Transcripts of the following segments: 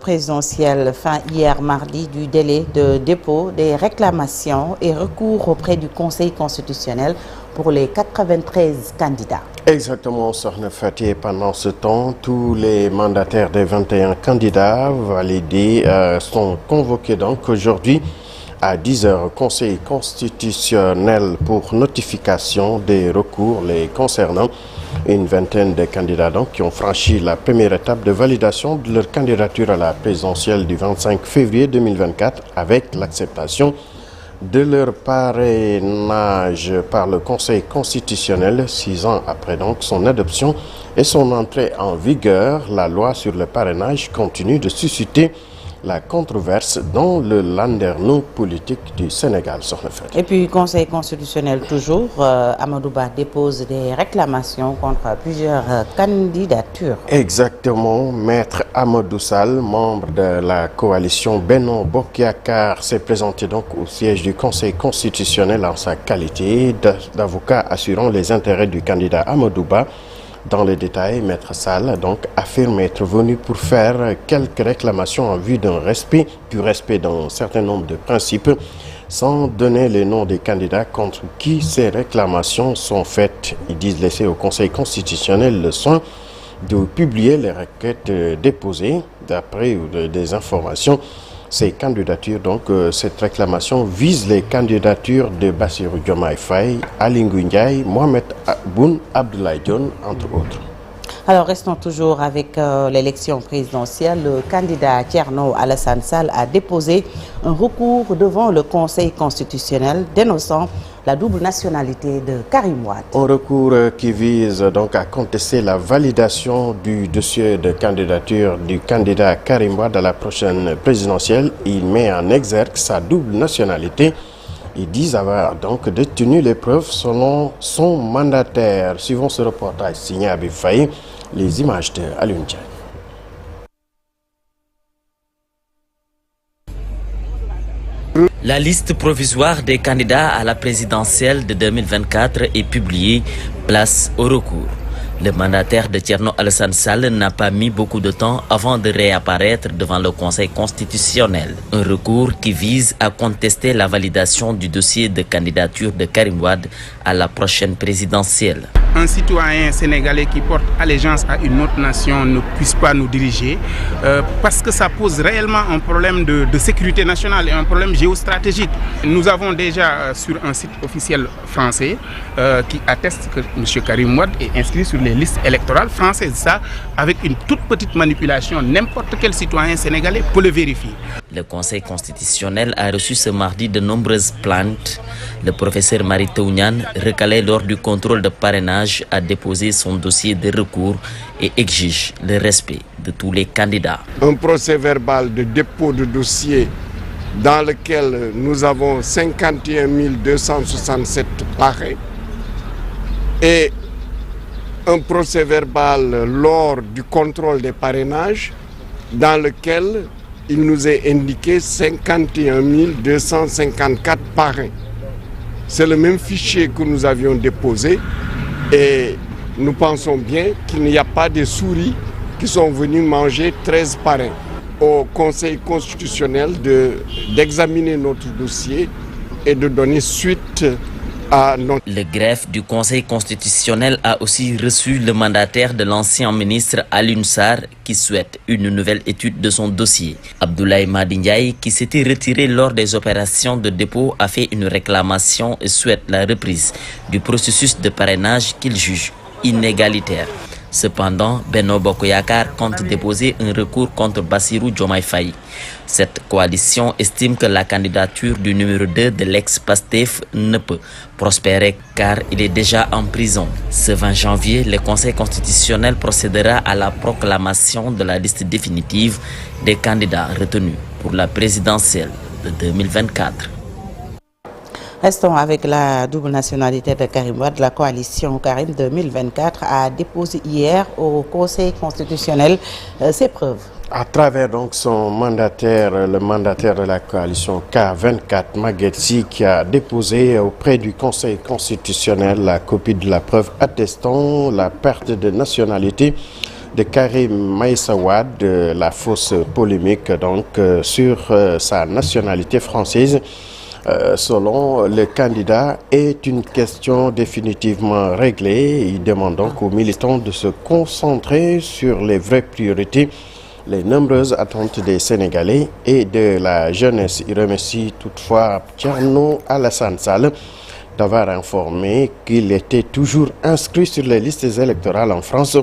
Présidentielle fin hier mardi du délai de dépôt des réclamations et recours auprès du Conseil constitutionnel pour les 93 candidats. Exactement, Sokhna Faty. Pendant ce temps, tous les mandataires des 21 candidats validés sont convoqués donc aujourd'hui à 10h au Conseil constitutionnel pour notification des recours les concernant. Une vingtaine de candidats donc qui ont franchi la première étape de validation de leur candidature à la présidentielle du 25 février 2024 avec l'acceptation de leur parrainage par le Conseil constitutionnel 6 ans après donc son adoption et son entrée en vigueur. La loi sur le parrainage continue de susciter la controverse dans le landerneau politique du Sénégal. Et puis, Conseil constitutionnel toujours, Amadou Ba dépose des réclamations contre plusieurs candidatures. Exactement. Maître Amadou Sall, membre de la coalition Benno Bokk Yakaar, s'est présenté donc au siège du Conseil constitutionnel en sa qualité d'avocat assurant les intérêts du candidat Amadou Ba. Dans les détails, Maître Sall donc affirme être venu pour faire quelques réclamations en vue du respect d'un certain nombre de principes, sans donner les noms des candidats contre qui ces réclamations sont faites. Ils disent laisser au Conseil constitutionnel le soin de publier les requêtes déposées. D'après des informations, ces candidatures, donc cette réclamation vise les candidatures de Bassirou Diomaye Faye, Aly Ngouille Ndiaye, Mohamed Boun Abdallah Dionne, entre autres. Alors, restons toujours avec l'élection présidentielle. Le candidat Thierno Alassane Sall a déposé un recours devant le Conseil constitutionnel dénonçant la double nationalité de Karim Wade. Un recours qui vise donc à contester la validation du dossier de candidature du candidat Karim Wade à la prochaine présidentielle. Il met en exergue sa double nationalité. Ils disent avoir donc détenu les preuves selon son mandataire. Suivant ce reportage signé Habib Faye, les images de Alioune Ndiaye. La liste provisoire des candidats à la présidentielle de 2024 est publiée, place au recours. Le mandataire de Thierno Alassane Sall n'a pas mis beaucoup de temps avant de réapparaître devant le Conseil constitutionnel. Un recours qui vise à contester la validation du dossier de candidature de Karim Wade à la prochaine présidentielle. Un citoyen sénégalais qui porte allégeance à une autre nation ne puisse pas nous diriger parce que ça pose réellement un problème de sécurité nationale et un problème géostratégique. Nous avons déjà sur un site officiel français qui atteste que M. Karim Wade est inscrit sur les listes électorales françaises. Ça, avec une toute petite manipulation, n'importe quel citoyen sénégalais peut le vérifier. Le Conseil constitutionnel a reçu ce mardi de nombreuses plaintes. Le professeur Mary Teuw Niane, recalé lors du contrôle de parrainage, a déposé son dossier de recours et exige le respect de tous les candidats. Un procès verbal de dépôt de dossier dans lequel nous avons 51 267 parrains et un procès verbal lors du contrôle des parrainages dans lequel il nous est indiqué 51 254 parrains. C'est le même fichier que nous avions déposé et nous pensons bien qu'il n'y a pas de souris qui sont venues manger 13 parrains. Au Conseil constitutionnel d'examiner notre dossier et de donner suite à notre... Le greffe du Conseil constitutionnel a aussi reçu le mandataire de l'ancien ministre Alioune Sarr qui souhaite une nouvelle étude de son dossier. Abdoulaye Madi Ndiaye, qui s'était retiré lors des opérations de dépôt, a fait une réclamation et souhaite la reprise du processus de parrainage qu'il juge inégalitaire. Cependant, Benno Bokk Yakaar compte déposer un recours contre Bassirou Diomaye Faye. Cette coalition estime que la candidature du numéro 2 de l'ex-Pastef ne peut prospérer car il est déjà en prison. Ce 20 janvier, le Conseil constitutionnel procédera à la proclamation de la liste définitive des candidats retenus pour la présidentielle de 2024. Restons avec la double nationalité de Karim Wade. La coalition Karim 2024 a déposé hier au Conseil constitutionnel ses preuves. À travers donc son mandataire, le mandataire de la coalition K24, Maguette Sy, qui a déposé auprès du Conseil constitutionnel la copie de la preuve attestant la perte de nationalité de Karim Meïssa Wade, la fausse polémique donc sur sa nationalité française. Selon le candidat, est une question définitivement réglée. Il demande donc aux militants de se concentrer sur les vraies priorités, les nombreuses attentes des Sénégalais et de la jeunesse. Il remercie toutefois Thierno Alassane Sall d'avoir informé qu'il était toujours inscrit sur les listes électorales en France,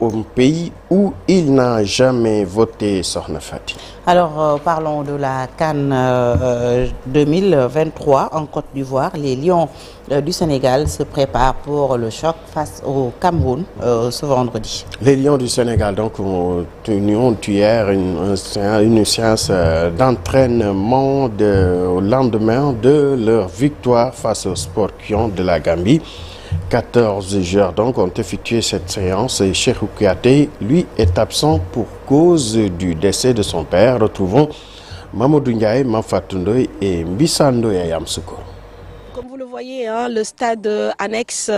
un pays où il n'a jamais voté. Sokhna Fati. Alors, parlons de la CAN 2023 en Côte d'Ivoire. Les Lions du Sénégal se préparent pour le choc face au Cameroun ce vendredi. Les Lions du Sénégal donc, ont tenu hier une séance d'entraînement au lendemain de leur victoire face aux Scorpions de la Gambie. 14 joueurs donc ont effectué cette séance et Cheikhou Kouyaté, lui, est absent pour cause du décès de son père. Retrouvons Mamadou Ndiaye, Mamfatou Ndoye et Mbissa Ndoye Yamsuko. Comme vous le voyez, hein, le stade annexe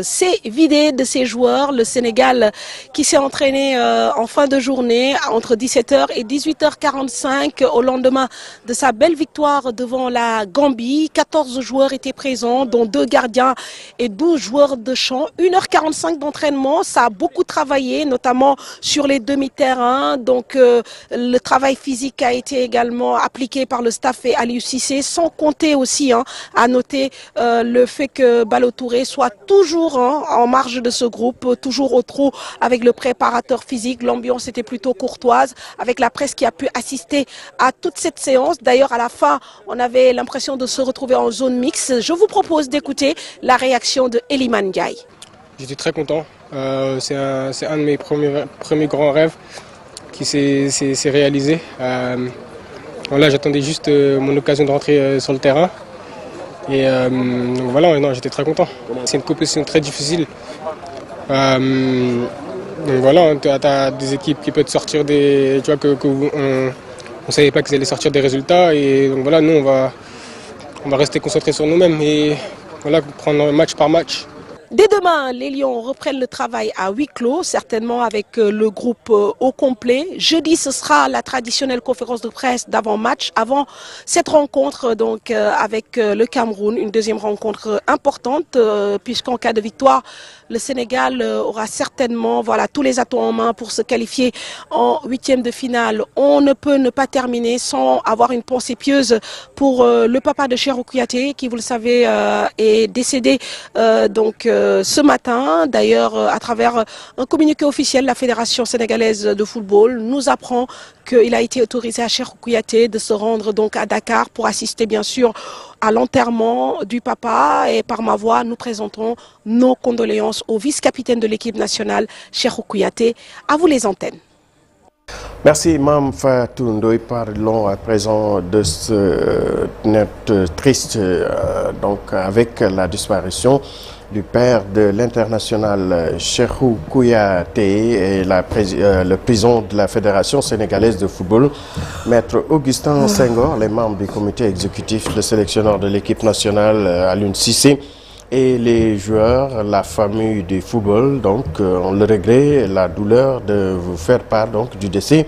s'est vidé de ses joueurs. Le Sénégal qui s'est entraîné en fin de journée entre 17h et 18h45 au lendemain de sa belle victoire devant la Gambie. 14 joueurs étaient présents, dont 2 gardiens et 12 joueurs de champ. 1h45 d'entraînement, ça a beaucoup travaillé, notamment sur les demi-terrains. Donc le travail physique a été également appliqué par le staff et Aliou Cissé, sans compter aussi à noter le fait que Ballo Touré soit toujours en marge de ce groupe, toujours au trot avec le préparateur physique. L'ambiance était plutôt courtoise avec la presse qui a pu assister à toute cette séance. D'ailleurs, à la fin, on avait l'impression de se retrouver en zone mixte. Je vous propose d'écouter la réaction de Eliman Ndiaye. J'étais très content. C'est un de mes premiers grands rêves qui s'est réalisé. Voilà, j'attendais juste mon occasion de rentrer sur le terrain. Et donc voilà, non, j'étais très content. C'est une compétition très difficile. Donc voilà, tu as des équipes qui peuvent sortir des... Tu vois, on ne savait pas qu'ils allaient sortir des résultats. Et donc voilà, nous, on va rester concentrés sur nous-mêmes et voilà, prendre match par match. Dès demain, les Lions reprennent le travail à huis clos, certainement avec le groupe au complet. Jeudi, ce sera la traditionnelle conférence de presse d'avant-match, avant cette rencontre donc avec le Cameroun, une deuxième rencontre importante, puisqu'en cas de victoire, le Sénégal aura certainement tous les atouts en main pour se qualifier en 8e de finale. On ne peut ne pas terminer sans avoir une pensée pieuse pour le papa de Cheikhou Kouyaté, qui, vous le savez, est décédé ce matin. D'ailleurs, à travers un communiqué officiel, la Fédération sénégalaise de football nous apprend qu'il a été autorisé à Cheikhou Kouyaté de se rendre donc à Dakar pour assister bien sûr à l'enterrement du papa. Et par ma voix, nous présentons nos condoléances au vice-capitaine de l'équipe nationale, Cheikhou Kouyaté. À vous les antennes. Merci Mam Fatou Ndoye. Parlons à présent de ce net triste donc avec la disparition du père de l'international Cheikhou Kouyaté et le président de la Fédération sénégalaise de football, Maître Augustin Senghor, les membres du comité exécutif, le sélectionneur de l'équipe nationale Aliou Cissé et les joueurs, la famille du football. Donc on le regrette, la douleur de vous faire part donc du décès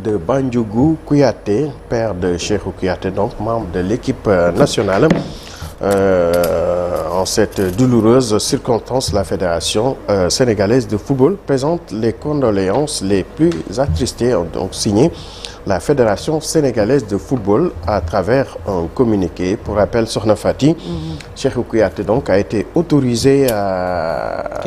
de Bandiougou Kouyaté, père de Cheikhou Kouyaté, donc membre de l'équipe nationale. En cette douloureuse circonstance, la Fédération sénégalaise de football présente les condoléances les plus attristées, donc signé la Fédération sénégalaise de football à travers un communiqué. Pour rappel, Sokhna Fati, Cheikhou Kouyaté donc a été autorisé à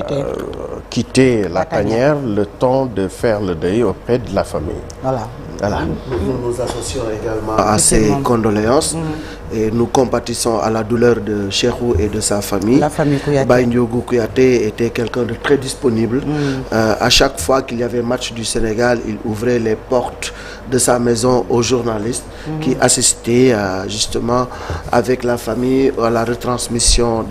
quitter la tanière le temps de faire le deuil auprès de la famille. Voilà. Nous nous associons également à ces condoléances et nous compatissons à la douleur de Cheikhou et de sa famille. La famille Kouyaté. Bandiougou Kouyaté était quelqu'un de très disponible. À chaque fois qu'il y avait match du Sénégal, il ouvrait les portes de sa maison aux journalistes qui assistaient justement avec la famille à la retransmission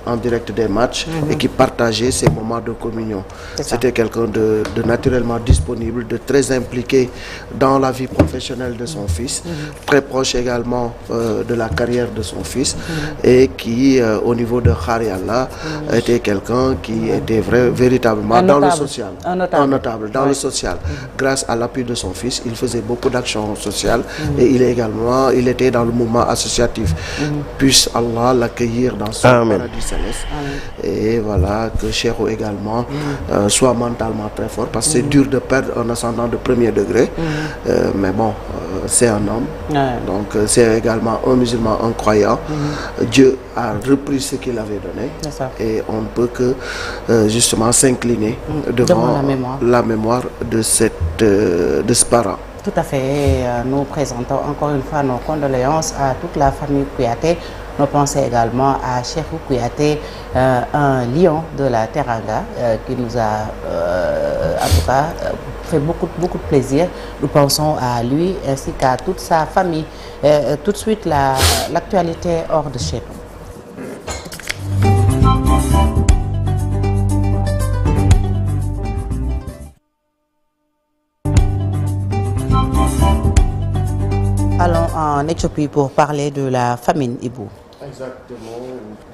en direct des matchs et qui partageaient ces moments de communion. C'était quelqu'un de naturellement disponible, de très impliqué dans la vie professionnelle de son fils, très proche également de la carrière de son fils et qui, au niveau de Khari Allah, était quelqu'un qui était véritablement dans le social. Un notable dans le social. Grâce à l'appui de son fils, il faisait beaucoup d'actions sociales et il était dans le mouvement associatif. Puisse Allah l'accueillir dans son paradis céleste. Et voilà, que Cheikhou également soit mentalement très fort, parce que c'est dur de perdre un ascendant de premier degré, mais bon, c'est un homme, donc c'est également un musulman, un croyant. Dieu a repris ce qu'il avait donné et on ne peut que justement s'incliner devant la mémoire de ce parent. Tout à fait. Nous présentons encore une fois nos condoléances à toute la famille Kouyaté. Nos pensées également à Cheikhou Kouyaté, un lion de la Teranga qui nous a en tout cas fait beaucoup de plaisir. Nous pensons à lui ainsi qu'à toute sa famille. Tout de suite, l'actualité hors de chez nous. Allons en Éthiopie pour parler de la famine, Ibou. Exactement.